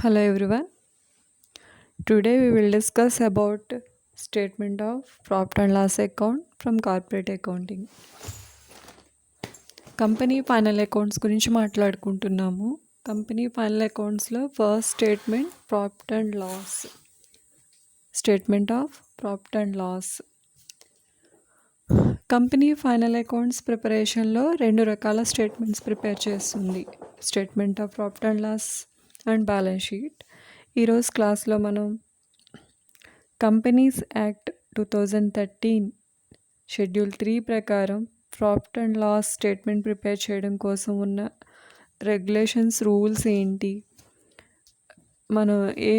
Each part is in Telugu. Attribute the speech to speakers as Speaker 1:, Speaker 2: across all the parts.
Speaker 1: Hello everyone. Today we will discuss about statement of profit and loss account from corporate accounting. Company final accounts గురించి మాట్లాడుకుంటున్నాము. కంపెనీ ఫైనల్ అకౌంట్స్లో first statement profit and loss. Statement of profit and loss. Company final accounts ప్రిపరేషన్లో 2 రకాల స్టేట్మెంట్స్ ప్రిపేర్ చేస్తుంది. Statement of profit and loss and balance sheet. ఈరోజు క్లాస్లో మనం కంపెనీస్ యాక్ట్ 2013 షెడ్యూల్ 3 ప్రకారం profit and loss statement prepare చేయడం కోసం ఉన్న రెగ్యులేషన్స్, రూల్స్ ఏంటి, మనం ఏ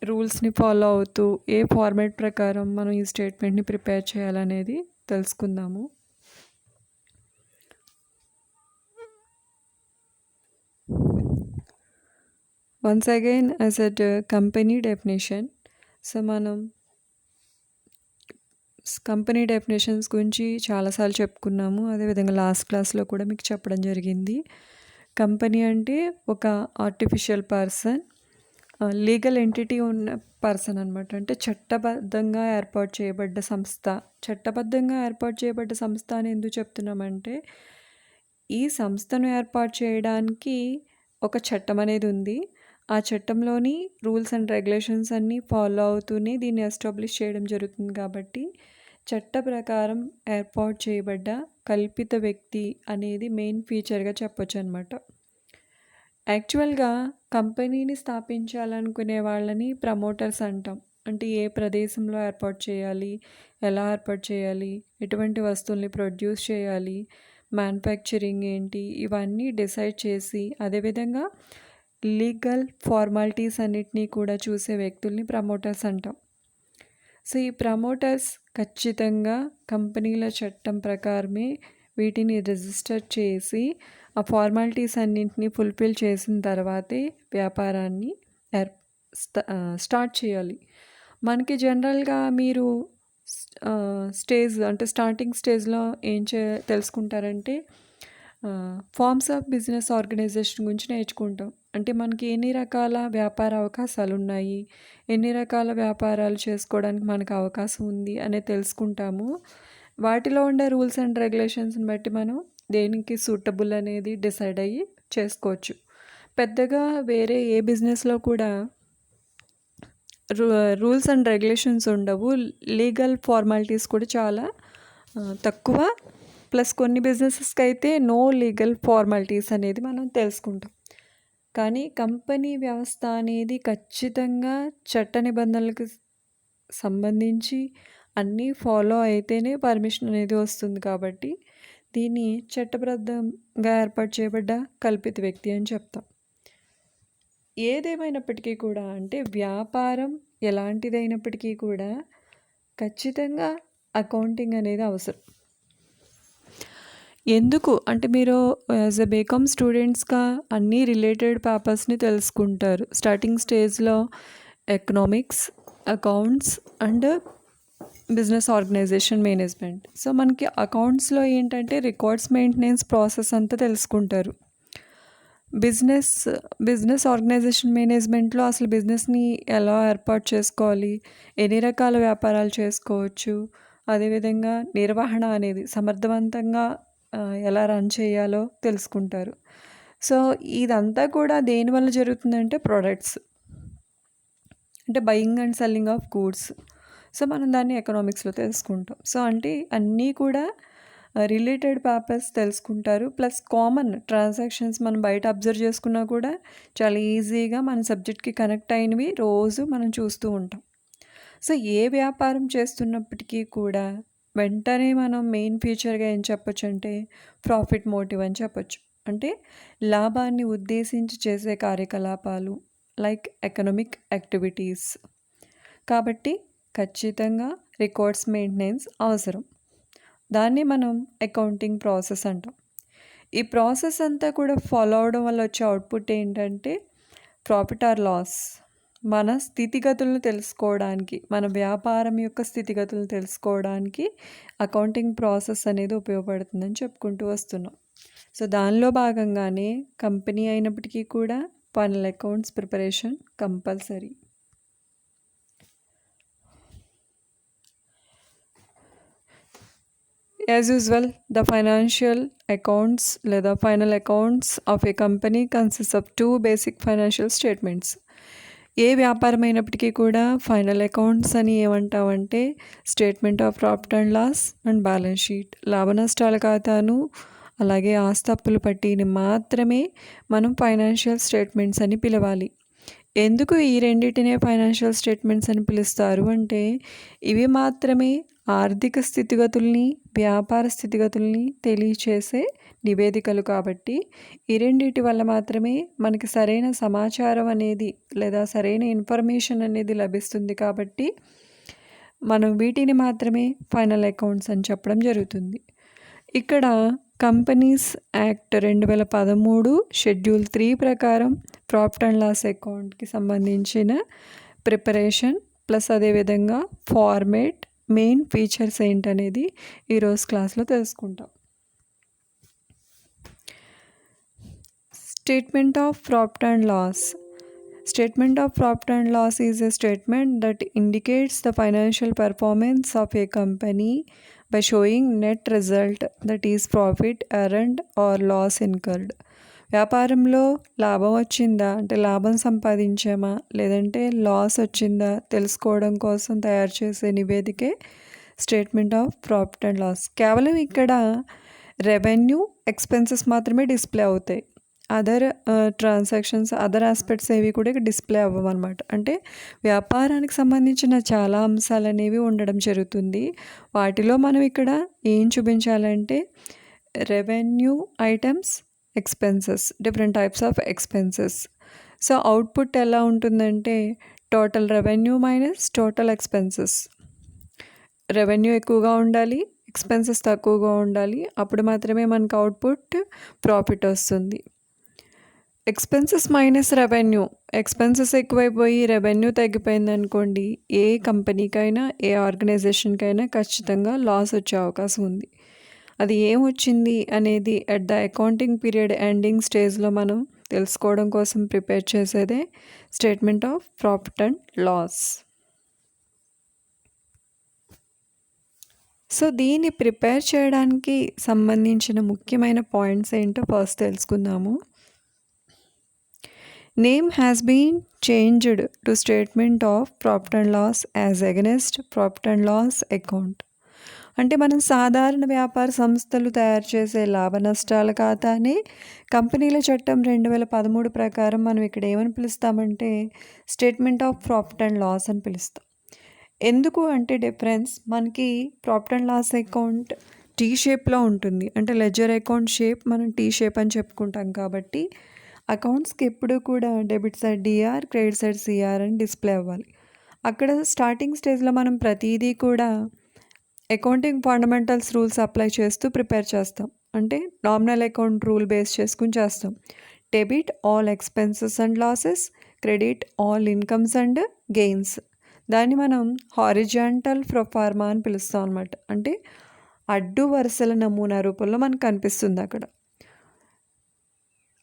Speaker 1: రూల్స్ని ఫాలో అవుతూ ఏ ఫార్మాట్ ప్రకారం మనం ఈ స్టేట్మెంట్ని ప్రిపేర్ చేయాలనేది తెలుసుకుందాము. Once again as at company definition. So మనం కంపెనీ డెఫినేషన్స్ గురించి చాలాసార్లు చెప్పుకున్నాము. అదేవిధంగా లాస్ట్ క్లాస్లో కూడా మీకు చెప్పడం జరిగింది. కంపెనీ అంటే ఒక ఆర్టిఫిషియల్ పర్సన్, లీగల్ ఎంటిటీ ఉన్న పర్సన్ అనమాట. అంటే చట్టబద్ధంగా ఏర్పాటు చేయబడ్డ సంస్థ. చట్టబద్ధంగా ఏర్పాటు చేయబడ్డ సంస్థ అని ఎందుకు చెప్తున్నామంటే, ఈ సంస్థను ఏర్పాటు చేయడానికి ఒక చట్టం అనేది ఉంది. ఆ చట్టంలోని రూల్స్ అండ్ రెగ్యులేషన్స్ అన్నీ ఫాలో అవుతూనే దీన్ని ఎస్టాబ్లిష్ చేయడం జరుగుతుంది. కాబట్టి చట్ట ప్రకారం ఏర్పాటు చేయబడ్డ కల్పిత వ్యక్తి అనేది మెయిన్ ఫీచర్గా చెప్పొచ్చు అనమాట. యాక్చువల్గా కంపెనీని స్థాపించాలనుకునే వాళ్ళని ప్రమోటర్స్ అంటాం. అంటే ఏ ప్రదేశంలో ఏర్పాటు చేయాలి, ఎలా ఏర్పాటు చేయాలి, ఎటువంటి వస్తువుల్ని ప్రొడ్యూస్ చేయాలి, మ్యానుఫ్యాక్చరింగ్ ఏంటి, ఇవన్నీ డిసైడ్ చేసి అదేవిధంగా లీగల్ ఫార్మాలిటీస్ అన్నిటినీ కూడా చూసే వ్యక్తుల్ని ప్రమోటర్స్ అంటాం. సో ఈ ప్రమోటర్స్ ఖచ్చితంగా కంపెనీల చట్టం ప్రకారమే వీటిని రిజిస్టర్ చేసి ఆ ఫార్మాలిటీస్ అన్నింటినీ ఫుల్ఫిల్ చేసిన తర్వాతే వ్యాపారాన్ని స్టార్ట్ చేయాలి. మనకి జనరల్గా మీరు స్టార్టింగ్ స్టేజ్లో ఏం తెలుసుకుంటారంటే ఫార్మ్స్ ఆఫ్ బిజినెస్ ఆర్గనైజేషన్ గురించి నేర్చుకుంటాం. అంటే మనకి ఎన్ని రకాల వ్యాపార అవకాశాలు ఉన్నాయి, ఎన్ని రకాల వ్యాపారాలు చేసుకోవడానికి మనకు అవకాశం ఉంది అనేది తెలుసుకుంటాము. వాటిలో ఉండే రూల్స్ అండ్ రెగ్యులేషన్స్ని బట్టి మనం దేనికి సూటబుల్ అనేది డిసైడ్ అయ్యి చేసుకోవచ్చు. పెద్దగా వేరే ఏ బిజినెస్లో కూడా రూల్స్ అండ్ రెగ్యులేషన్స్ ఉండవు. లీగల్ ఫార్మాలిటీస్ కూడా చాలా తక్కువ. ప్లస్ కొన్ని బిజినెసెస్కి అయితే నో లీగల్ ఫార్మాలిటీస్ అనేది మనం తెలుసుకుంటాం. కానీ కంపెనీ వ్యవస్థ అనేది ఖచ్చితంగా చట్ట నిబంధనలకు సంబంధించి అన్నీ ఫాలో అయితేనే పర్మిషన్ అనేది వస్తుంది. కాబట్టి దీన్ని చట్టబద్ధంగా ఏర్పాటు చేయబడ్డ కల్పిత వ్యక్తి అని చెప్తాం. ఏదేమైనప్పటికీ కూడా, అంటే వ్యాపారం ఎలాంటిదైనప్పటికీ కూడా ఖచ్చితంగా అకౌంటింగ్ అనేది అవసరం. ఎందుకు అంటే మీరు యాజ్ ఎ బీకామ్ స్టూడెంట్స్గా అన్ని రిలేటెడ్ పేపర్స్ని తెలుసుకుంటారు. స్టార్టింగ్ స్టేజ్లో economics, accounts and business organisation management. So మనకి అకౌంట్స్లో ఏంటంటే రికార్డ్స్ మెయింటెనెన్స్ ప్రాసెస్ అంతా తెలుసుకుంటారు. బిజినెస్ ఆర్గనైజేషన్ మేనేజ్మెంట్లో అసలు బిజినెస్ని ఎలా ఏర్పాటు చేసుకోవాలి, ఎన్ని రకాల వ్యాపారాలు చేసుకోవచ్చు, అదేవిధంగా నిర్వహణ అనేది సమర్థవంతంగా ఎలా రన్ చేయాలో తెలుసుకుంటారు. సో ఇదంతా కూడా దేనివల్ల జరుగుతుందంటే ప్రొడక్ట్స్, అంటే buying and selling of goods. So మనం దాన్ని ఎకనామిక్స్లో తెలుసుకుంటాం. సో అంటే అన్నీ కూడా రిలేటెడ్ పేపర్స్ తెలుసుకుంటారు. ప్లస్ కామన్ ట్రాన్సాక్షన్స్ మనం బయట అబ్జర్వ్ చేసుకున్నా కూడా చాలా ఈజీగా మన సబ్జెక్ట్కి కనెక్ట్ అయినవి రోజు మనం చూస్తూ ఉంటాం. సో ఏ వ్యాపారం చేస్తున్నప్పటికీ కూడా వెంటనే మనం మెయిన్ ఫీచర్గా ఏం చెప్పొచ్చు అంటే ప్రాఫిట్ మోటివ్ అని చెప్పొచ్చు. అంటే లాభాన్ని ఉద్దేశించి చేసే కార్యకలాపాలు లైక్ ఎకనామిక్ యాక్టివిటీస్. కాబట్టి ఖచ్చితంగా రికార్డ్స్ మెయింటెనెన్స్ అవసరం. దాన్ని మనం అకౌంటింగ్ ప్రాసెస్ అంటాం. ఈ ప్రాసెస్ అంతా కూడా ఫాలో అవడం వల్ల వచ్చే అవుట్పుట్ ఏంటంటే ప్రాఫిట్ ఆర్ లాస్. మన స్థితిగతులను తెలుసుకోవడానికి, మన వ్యాపారం యొక్క స్థితిగతులను తెలుసుకోవడానికి అకౌంటింగ్ ప్రాసెస్ అనేది ఉపయోగపడుతుందని చెప్పుకుంటూ వస్తున్నాం. సో దానిలో భాగంగానే కంపెనీ అయినప్పటికీ కూడా final accounts preparation compulsory. As usual, the financial accounts లేదా final accounts of a company consist of 2 basic financial statements. ఏ వ్యాపారం అయినప్పటికీ కూడా ఫైనల్ అకౌంట్స్ అని ఏమంటామంటే statement of profit and loss and balance sheet, లాభ నష్టాల ఖాతాను అలాగే ఆస్తప్పుల పట్టీని మాత్రమే మనం ఫైనాన్షియల్ స్టేట్మెంట్స్ అని పిలవాలి. ఎందుకు ఈ రెండింటినే ఫైనాన్షియల్ స్టేట్మెంట్స్ అని పిలుస్తారు అంటే ఇవి మాత్రమే ఆర్థిక స్థితిగతుల్ని వ్యాపార స్థితిగతుల్ని తెలియచేసే నివేదికలు కాబట్టి ఈ రెండింటి వల్ల మాత్రమే మనకి సరైన సమాచారం అనేది లేదా సరైన ఇన్ఫర్మేషన్ అనేది లభిస్తుంది కాబట్టి మనం వీటిని మాత్రమే ఫైనల్ అకౌంట్స్ అని చెప్పడం జరుగుతుంది. ఇక్కడ కంపెనీస్ యాక్ట్ 2013 షెడ్యూల్ 3 ప్రకారం ప్రాఫిట్ అండ్ లాస్ అకౌంట్కి సంబంధించిన ప్రిపరేషన్ ప్లస్ అదేవిధంగా ఫార్మేట్ మెయిన్ ఫీచర్స్ ఏంటనేది ఈరోజు క్లాస్లో తెలుసుకుంటాం. Statement of profit and loss. Statement of profit and loss is a statement that indicates the financial performance of a company by showing net result, that is profit earned or loss incurred. వ్యాపారంలో లాభం వచ్చిందా అంటే లాభం సంపాదించామా లేదంటే లాస్ వచ్చిందా తెలుసుకోవడం కోసం తయారు చేసే నివేదికే statement of profit and loss. కేవలం ఇక్కడ రెవెన్యూ ఎక్స్పెన్సెస్ మాత్రమే డిస్ప్లే అవుతాయి. అదర్ ట్రాన్సాక్షన్స్ అదర్ ఆస్పెక్ట్స్ ఏవి కూడా ఇక్కడ డిస్ప్లే అవ్వమన్నమాట. అంటే వ్యాపారానికి సంబంధించిన చాలా అంశాలు అనేవి ఉండడం జరుగుతుంది. వాటిలో మనం ఇక్కడ ఏం చూపించాలంటే revenue items, expenses, different types of expenses. So output ఎలా ఉంటుందంటే total revenue minus total expenses. Revenue ఎక్కువగా ఉండాలి, ఎక్స్పెన్సెస్ తక్కువగా ఉండాలి, అప్పుడు మాత్రమే మనకు అవుట్పుట్ ప్రాఫిట్ వస్తుంది. ఎక్స్పెన్సెస్ మైనస్ రెవెన్యూ, ఎక్స్పెన్సెస్ ఎక్కువైపోయి రెవెన్యూ తగ్గిపోయింది అనుకోండి, ఏ కంపెనీకైనా ఏ ఆర్గనైజేషన్కైనా ఖచ్చితంగా లాస్ వచ్చే అవకాశం ఉంది. అది ఏం వచ్చింది అనేది at the accounting period ending స్టేజ్లో మనం తెలుసుకోవడం కోసం ప్రిపేర్ చేసేదే statement of profit and loss. So దీన్ని ప్రిపేర్ చేయడానికి సంబంధించిన ముఖ్యమైన పాయింట్స్ ఏంటో ఫస్ట్ తెలుసుకుందాము. Name has been changed to statement of profit and loss as against profit and loss account. అంటే మనం సాధారణ వ్యాపార సంస్థలు తయారు చేసే లాభ నష్టాల ఖాతానే కంపెనీల చట్టం 2013 ప్రకారం మనం ఇక్కడ ఏమని పిలుస్తామంటే statement of profit and loss అని పిలుస్తాం. ఎందుకు అంటే డిఫరెన్స్ మనకి profit and loss account T షేప్లో ఉంటుంది. అంటే లెడ్జర్ అకౌంట్ షేప్ మనం టీ షేప్ అని చెప్పుకుంటాం కాబట్టి అకౌంట్స్కి ఎప్పుడూ కూడా debit side Dr, credit side Cr అని డిస్ప్లే అవ్వాలి. అక్కడ స్టార్టింగ్ స్టేజ్లో మనం ప్రతిదీ కూడా అకౌంటింగ్ ఫండమెంటల్స్ రూల్స్ అప్లై చేస్తూ ప్రిపేర్ చేస్తాం. అంటే నామినల్ అకౌంట్ రూల్ బేస్ చేసుకుని చేస్తాం. Debit all expenses and losses, credit all incomes and gains. దాన్ని మనం హారిజాంటల్ ప్రొఫార్మా అని పిలుస్తాం అనమాట. అంటే అడ్డు వరుసల నమూనా రూపంలో మనకు కనిపిస్తుంది అక్కడ.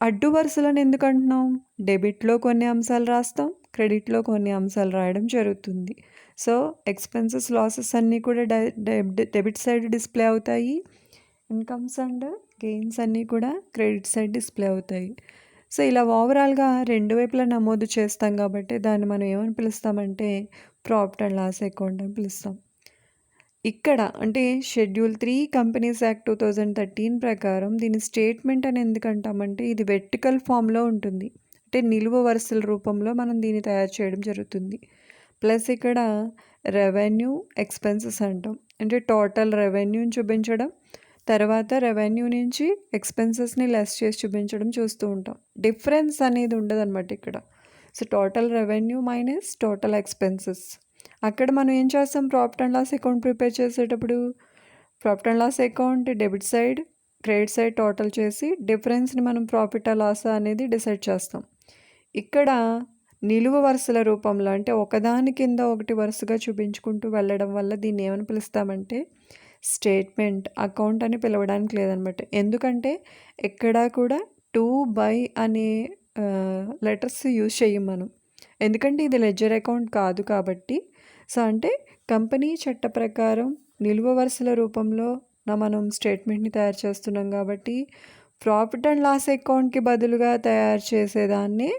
Speaker 1: అడ్డు వరుసలను ఎందుకు అంటున్నాం? డెబిట్లో కొన్ని అంశాలు రాస్తాం, క్రెడిట్లో కొన్ని అంశాలు రాయడం జరుగుతుంది. సో ఎక్స్పెన్సెస్ లాసెస్ అన్నీ కూడా డెబిట్ సైడ్ డిస్ప్లే అవుతాయి, ఇన్కమ్స్ అండ్ గెయిన్స్ అన్నీ కూడా క్రెడిట్ సైడ్ డిస్ప్లే అవుతాయి. సో ఇలా ఓవరాల్గా రెండు వైపులా నమోదు చేస్తాం కాబట్టి దాన్ని మనం ఏమని పిలుస్తామంటే ప్రాఫిట్ అండ్ లాస్ అకౌంట్ అని పిలుస్తాం. ఇక్కడ అంటే షెడ్యూల్ 3 కంపెనీస్ యాక్ట్ 2013 ప్రకారం దీని స్టేట్మెంట్ అని ఎందుకంటామంటే ఇది వెర్టికల్ ఫామ్లో ఉంటుంది. అంటే నిలువ వరుసల రూపంలో మనం దీన్ని తయారు చేయడం జరుగుతుంది. ప్లస్ ఇక్కడ రెవెన్యూ ఎక్స్పెన్సెస్ అంటాం. అంటే టోటల్ రెవెన్యూని చూపించడం, తర్వాత రెవెన్యూ నుంచి ఎక్స్పెన్సెస్ని లెస్ చేసి చూపించడం చూస్తూ ఉంటాం. డిఫరెన్స్ అనేది ఉండదు అనమాట ఇక్కడ. So total revenue minus total expenses. అక్కడ మనం ఏం చేస్తాం? Profit and loss account prepare చేసేటప్పుడు profit and loss account debit side, credit side total చేసి డిఫరెన్స్ని మనం ప్రాఫిట్ ఆ లాస్ అనేది డిసైడ్ చేస్తాం. ఇక్కడ నిలువ వరుసల రూపంలో అంటే ఒకదాని కింద ఒకటి వరుసగా చూపించుకుంటూ వెళ్ళడం వల్ల దీన్ని ఏమని పిలుస్తామంటే స్టేట్మెంట్ అకౌంట్ అని పిలవడానికి లేదనమాట. ఎందుకంటే ఎక్కడా కూడా 2/, అనే లెటర్స్ యూజ్ చేయం మనం. ఎందుకంటే ఇది లెడ్జర్ అకౌంట్ కాదు కాబట్టి. సో అంటే కంపెనీ చట్ట ప్రకారం నిలువ వరుసల రూపంలో మనం స్టేట్మెంట్ని తయారు చేస్తున్నాం కాబట్టి ప్రాఫిట్ అండ్ లాస్ అకౌంట్కి బదులుగా తయారు చేసేదాన్ని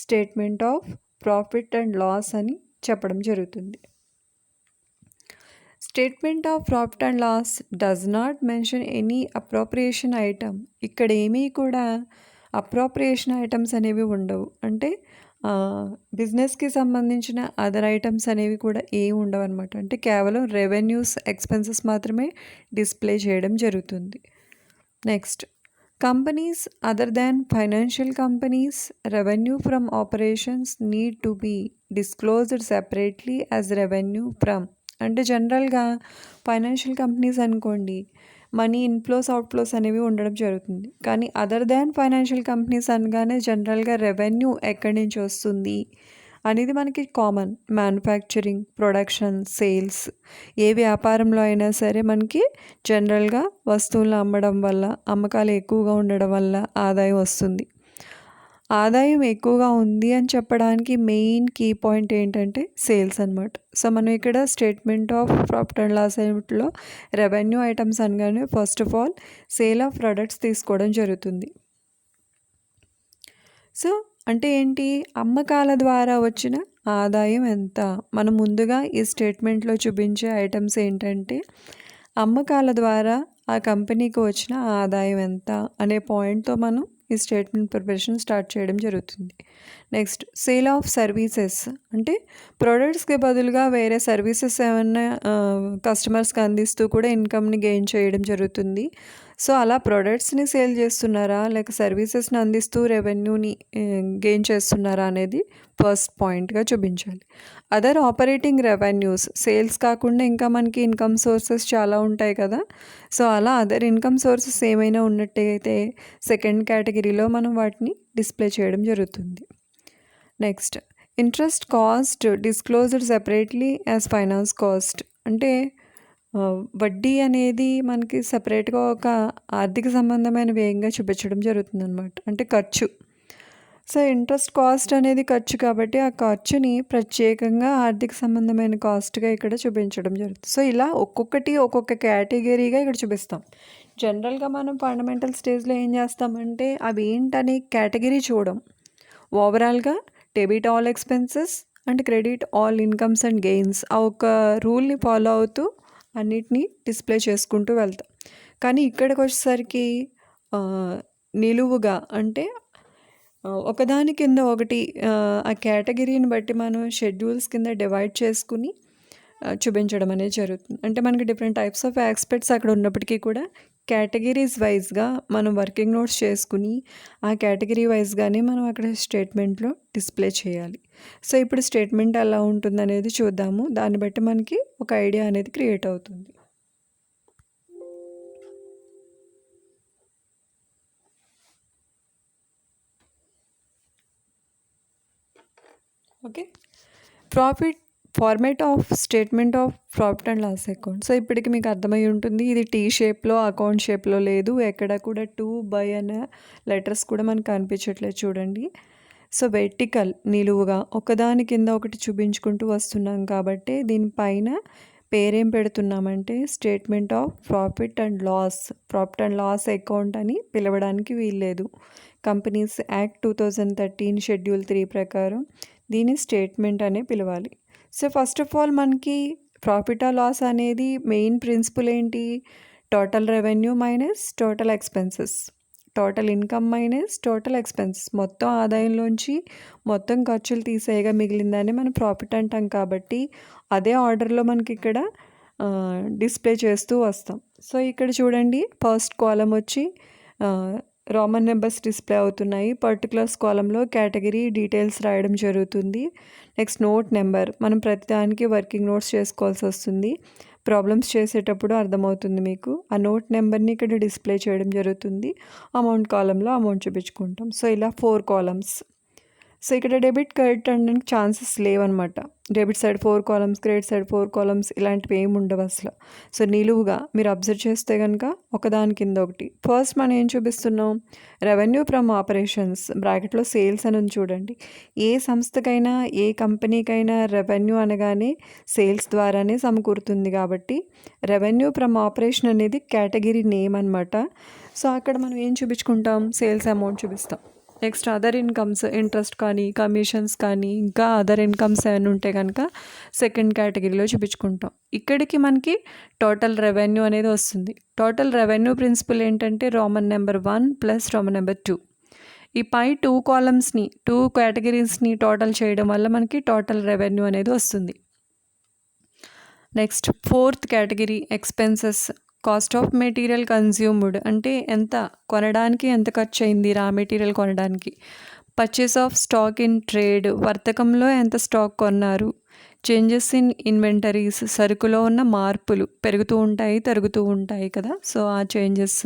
Speaker 1: statement of profit and loss అని చెప్పడం జరుగుతుంది. Statement of profit and loss does not mention any appropriation item. ఇక్కడ ఏమీ కూడా అప్రోప్రియేషన్ ఐటమ్స్ అనేవి ఉండవు. అంటే బిజినెస్కి సంబంధించిన అదర్ ఐటమ్స్ అనేవి కూడా ఏమి ఉండవు అనమాట. అంటే కేవలం రెవెన్యూస్ ఎక్స్పెన్సెస్ మాత్రమే డిస్ప్లే చేయడం జరుగుతుంది. Next, companies other than financial companies revenue from operations need to be disclosed separately as revenue from. అంటే జనరల్గా ఫైనాన్షియల్ కంపెనీస్ అనుకోండి, మనీ ఇన్ఫ్లోస్ అవుట్ఫ్లోస్ అనేవి ఉండడం జరుగుతుంది. కానీ అదర్ దాన్ ఫైనాన్షియల్ కంపెనీస్ అనగానే జనరల్గా రెవెన్యూ ఎక్కడి నుంచి వస్తుంది అనేది మనకి కామన్. మ్యానుఫ్యాక్చరింగ్, ప్రొడక్షన్, సేల్స్, ఏ వ్యాపారంలో అయినా సరే మనకి జనరల్గా వస్తువులను అమ్మడం వల్ల, అమ్మకాలు ఎక్కువగా ఉండడం వల్ల ఆదాయం వస్తుంది. ఆదాయం ఎక్కువగా ఉంది అని చెప్పడానికి మెయిన్ కీ పాయింట్ ఏంటంటే సేల్స్ అనమాట. సో మనం ఇక్కడ statement of profit and loss లో రెవెన్యూ ఐటమ్స్ అనగానే first of all sale of products తీసుకోవడం జరుగుతుంది. సో అంటే ఏంటి, అమ్మకాల ద్వారా వచ్చిన ఆదాయం ఎంత. మనం ముందుగా ఈ స్టేట్మెంట్లో చూపించే ఐటమ్స్ ఏంటంటే అమ్మకాల ద్వారా ఆ కంపెనీకి వచ్చిన ఆదాయం ఎంత అనే పాయింట్తో మనం ఈ స్టేట్మెంట్ ప్రిపరేషన్ స్టార్ట్ చేయడం జరుగుతుంది. నెక్స్ట్, సేల్ ఆఫ్ సర్వీసెస్ అంటే ప్రొడక్ట్స్కి బదులుగా వేరే సర్వీసెస్ ఏమన్నా కస్టమర్స్కి అందిస్తూ కూడా ఇన్కమ్ని గెయిన్ చేయడం జరుగుతుంది. సో అలా ప్రొడక్ట్స్ని సేల్ చేస్తున్నారా లేక సర్వీసెస్ని అందిస్తూ రెవెన్యూని గెయిన్ చేస్తున్నారా అనేది ఫస్ట్ పాయింట్గా చూపించాలి. అదర్ ఆపరేటింగ్ రెవెన్యూస్, సేల్స్ కాకుండా ఇంకా మనకి ఇన్కమ్ సోర్సెస్ చాలా ఉంటాయి కదా. సో అలా అదర్ ఇన్కమ్ సోర్సెస్ ఏమైనా ఉన్నట్టయితే సెకండ్ కేటగిరీలో మనం వాటిని డిస్ప్లే చేయడం జరుగుతుంది. Next, interest cost disclosed separately as finance cost. అంటే వడ్డీ అనేది మనకి సపరేట్గా ఒక ఆర్థిక సంబంధమైన వ్యయంగా చూపించడం జరుగుతుంది అనమాట. అంటే ఖర్చు. సో ఇంట్రెస్ట్ కాస్ట్ అనేది ఖర్చు కాబట్టి ఆ ఖర్చుని ప్రత్యేకంగా ఆర్థిక సంబంధమైన కాస్ట్గా ఇక్కడ చూపించడం జరుగుతుంది. సో ఇలా ఒక్కొక్కటి ఒక్కొక్క కేటగిరీగా ఇక్కడ చూపిస్తాం. జనరల్గా మనం ఫండమెంటల్ స్టేజ్లో ఏం చేస్తామంటే అవి ఏంటనే కేటగిరీ చూడం. ఓవరాల్గా debit all expenses and credit all incomes and gains ఆ ఒక రూల్ని ఫాలో అవుతూ అన్నిటినీ డిస్ప్లే చేసుకుంటూ వెళ్తాం. కానీ ఇక్కడికి వచ్చేసరికి నిలువుగా అంటే ఒకదాని కింద ఒకటి ఆ కేటగిరీని బట్టి మనం షెడ్యూల్స్ కింద డివైడ్ చేసుకుని చూపించడం అనేది జరుగుతుంది. అంటే మనకి డిఫరెంట్ టైప్స్ ఆఫ్ ఆస్పెక్ట్స్ అక్కడ ఉన్నప్పటికీ కూడా కేటగిరీస్ వైజ్గా మనం వర్కింగ్ నోట్స్ చేసుకుని ఆ కేటగిరీ వైజ్గానే మనం అక్కడ స్టేట్మెంట్లో డిస్ప్లే చేయాలి. సో ఇప్పుడు స్టేట్మెంట్ ఎలా ఉంటుంది అనేది చూద్దాము. దాన్ని బట్టి మనకి ఒక ఐడియా అనేది క్రియేట్ అవుతుంది. Okay, format of statement of profit and loss account. So ఇప్పటికి మీకు అర్థమై ఉంటుంది, ఇది టీ షేప్లో అకౌంట్ షేప్లో లేదు. ఎక్కడ కూడా టు బై అనే లెటర్స్ కూడా మనకు కనిపించట్లేదు చూడండి. సో వెర్టికల్ నిలువుగా ఒకదాని కింద ఒకటి చూపించుకుంటూ వస్తున్నాం కాబట్టి దీనిపైన పేరేం పెడుతున్నామంటే statement of profit and loss account అని పిలవడానికి వీల్లేదు. కంపెనీస్ యాక్ట్ 2013 షెడ్యూల్ 3 ప్రకారం దీన్ని స్టేట్మెంట్ అనే పిలవాలి. సో ఫస్ట్ ఆఫ్ ఆల్ మనకి ప్రాఫిట్ ఆర్ లాస్ అనేది మెయిన్ ప్రిన్సిపల్ ఏంటి, total revenue minus total expenses, total income minus total expenses, మొత్తం ఆదాయంలోంచి మొత్తం ఖర్చులు తీసేయగా మిగిలిందని మనం ప్రాఫిట్ అంటాం. కాబట్టి అదే ఆర్డర్లో మనకి ఇక్కడ డిస్ప్లే చేస్తూ వస్తాం. సో ఇక్కడ చూడండి, ఫస్ట్ కాలం వచ్చి రోమన్ నెంబర్స్ డిస్ప్లే అవుతున్నాయి. పర్టికులర్స్ కాలంలో కేటగిరీ డీటెయిల్స్ రాయడం జరుగుతుంది. నెక్స్ట్ నోట్ నెంబర్, మనం ప్రతిదానికి వర్కింగ్ నోట్స్ చేసుకోవాల్సి వస్తుంది. ప్రాబ్లమ్స్ చేసేటప్పుడు అర్థమవుతుంది మీకు. ఆ నోట్ నెంబర్ని ఇక్కడ డిస్ప్లే చేయడం జరుగుతుంది. అమౌంట్ కాలంలో అమౌంట్ చూపించుకుంటాం. సో ఇలా 4 కాలమ్స్. సో ఇక్కడ డెబిట్ క్రెడిట్ అనడానికి ఛాన్సెస్ లేవన్నమాట. Debit side 4 columns, credit side 4 columns ఇలాంటివి ఏమి ఉండవు అసలు. సో నిలువుగా మీరు అబ్జర్వ్ చేస్తే కనుక ఒకదాని కింద ఒకటి. ఫస్ట్ మనం ఏం చూపిస్తున్నాం, రెవెన్యూ ఫ్రమ్ ఆపరేషన్స్ బ్రాకెట్లో సేల్స్ అని ఉంది చూడండి. ఏ సంస్థకైనా ఏ కంపెనీకైనా రెవెన్యూ అనగానే సేల్స్ ద్వారానే సమకూరుతుంది కాబట్టి రెవెన్యూ ఫ్రమ్ ఆపరేషన్ అనేది కేటగిరీ నేమ్ అనమాట. సో అక్కడ మనం ఏం చూపించుకుంటాం, సేల్స్ అమౌంట్ చూపిస్తాం. నెక్స్ట్ అదర్ ఇన్కమ్స్, ఇంట్రెస్ట్ కానీ కమిషన్స్ కానీ ఇంకా అదర్ ఇన్కమ్స్ ఏమైనా ఉంటే కనుక సెకండ్ కేటగిరీలో చూపించుకుంటాం. ఇక్కడికి మనకి టోటల్ రెవెన్యూ అనేది వస్తుంది. టోటల్ రెవెన్యూ ప్రిన్సిపల్ ఏంటంటే Roman number 1 plus Roman number 2. ఈ పై 2 కాలమ్స్ని 2 కేటగిరీస్ని టోటల్ చేయడం వల్ల మనకి టోటల్ రెవెన్యూ అనేది వస్తుంది. Next fourth category expenses. Cost of material consumed అంటే ఎంత కొనడానికి ఎంత ఖర్చు అయింది రా మెటీరియల్ కొనడానికి. Purchase of stock in trade వర్తకంలో ఎంత స్టాక్ కొన్నారు. చేంజెస్ ఇన్ ఇన్వెంటరీస్ సరుకులో ఉన్న మార్పులు పెరుగుతూ ఉంటాయి తరుగుతూ ఉంటాయి కదా, సో ఆ చేంజెస్.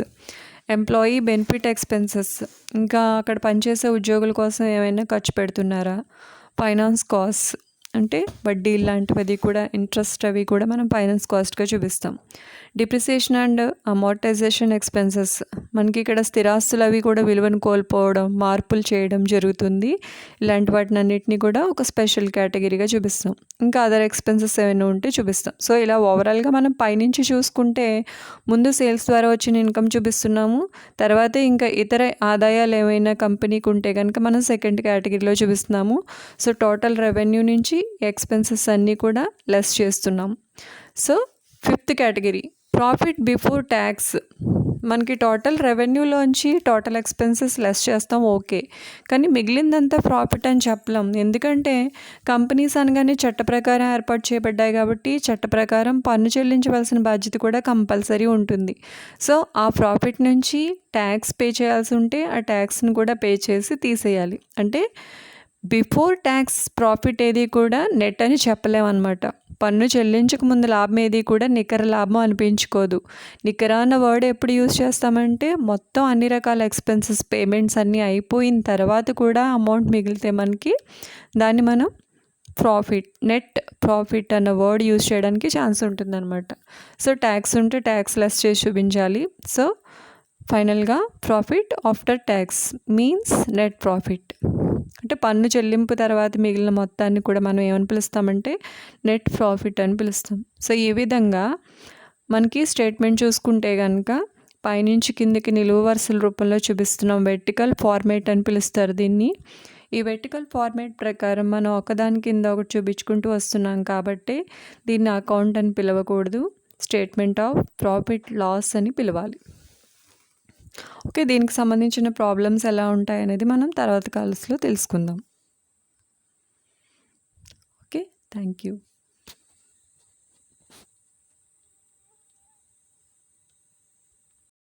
Speaker 1: ఎంప్లాయీ బెనిఫిట్ ఎక్స్పెన్సెస్ ఇంకా అక్కడ పనిచేసే ఉద్యోగుల కోసం ఏమైనా ఖర్చు పెడుతున్నారా. ఫైనాన్స్ కాస్ట్ అంటే వడ్డీ లాంటివి కూడా ఇంట్రెస్ట్ అవి కూడా మనం ఫైనాన్స్ కాస్ట్గా చూపిస్తాం. డిప్రిసియేషన్ అండ్ అమోర్టైజేషన్ ఎక్స్పెన్సెస్ మనకి ఇక్కడ స్థిరాస్తులు అవి కూడా విలువను కోల్పోవడం మార్పులు చేయడం జరుగుతుంది. ఇలాంటి వాటిని అన్నిటిని కూడా ఒక స్పెషల్ కేటగిరీగా చూపిస్తాం. ఇంకా అదర్ ఎక్స్పెన్సెస్ ఏమైనా ఉంటే చూపిస్తాం. సో ఇలా ఓవరాల్గా మనం పైనుంచి చూసుకుంటే ముందు సేల్స్ ద్వారా వచ్చిన ఇన్కమ్ చూపిస్తున్నాము, తర్వాత ఇంకా ఇతర ఆదాయాలు ఏమైనా కంపెనీకి ఉంటే కనుక మనం సెకండ్ కేటగిరీలో చూపిస్తున్నాము. సో టోటల్ రెవెన్యూ నుంచి ఎక్స్పెన్సెస్ అన్నీ కూడా లెస్ చేస్తున్నాం. So fifth category profit before tax. మనకి టోటల్ రెవెన్యూలోంచి టోటల్ ఎక్స్పెన్సెస్ లెస్ చేస్తాం ఓకే, కానీ మిగిలిందంతా ప్రాఫిట్ అని చెప్పలేం. ఎందుకంటే కంపెనీస్ అనగానే చట్ట ప్రకారం ఏర్పాటు చేయబడ్డాయి కాబట్టి చట్ట ప్రకారం పన్ను చెల్లించవలసిన బాధ్యత కూడా కంపల్సరీ ఉంటుంది. సో ఆ ప్రాఫిట్ నుంచి ట్యాక్స్ పే చేయాల్సి ఉంటే ఆ ట్యాక్స్ని కూడా పే చేసి తీసేయాలి. అంటే బిఫోర్ ట్యాక్స్ ప్రాఫిట్ ఏది కూడా నెట్ అని చెప్పలేమన్నమాట. పన్ను చెల్లించక ముందు లాభం ఏది కూడా నికర లాభం అనిపించుకోదు. నికర అన్న వర్డ్ ఎప్పుడు యూజ్ చేస్తామంటే మొత్తం అన్ని రకాల ఎక్స్పెన్సెస్ పేమెంట్స్ అన్నీ అయిపోయిన తర్వాత కూడా అమౌంట్ మిగిలితే మనకి దాన్ని మనం ప్రాఫిట్ నెట్ ప్రాఫిట్ అన్న వర్డ్ యూజ్ చేయడానికి ఛాన్స్ ఉంటుందన్నమాట. సో ట్యాక్స్ ఉంటే ట్యాక్స్ లెస్ చేసి చూపించాలి. సో ఫైనల్గా profit after tax means net profit. అంటే పన్ను చెల్లింపు తర్వాత మిగిలిన మొత్తాన్ని కూడా మనం ఏమని పిలుస్తామంటే నెట్ ప్రాఫిట్ అని పిలుస్తాం. సో ఈ విధంగా మనకి స్టేట్మెంట్ చూసుకుంటే కనుక పైనుంచి కిందకి నిలువు వరుసల రూపంలో చూపిస్తున్నాం. వెర్టికల్ ఫార్మేట్ అని పిలుస్తారు దీన్ని. ఈ వెర్టికల్ ఫార్మేట్ ప్రకారం మనం ఒకదాని కింద ఒకటి చూపించుకుంటూ వస్తున్నాం కాబట్టి దీన్ని అకౌంట్ అని పిలవకూడదు, స్టేట్మెంట్ ఆఫ్ ప్రాఫిట్ లాస్ అని పిలవాలి. ఓకే, దీనికి సంబంధించిన ప్రాబ్లమ్స్ ఎలా ఉంటాయనేది మనం తర్వాత క్లాస్లో తెలుసుకుందాం. Okay, thank you.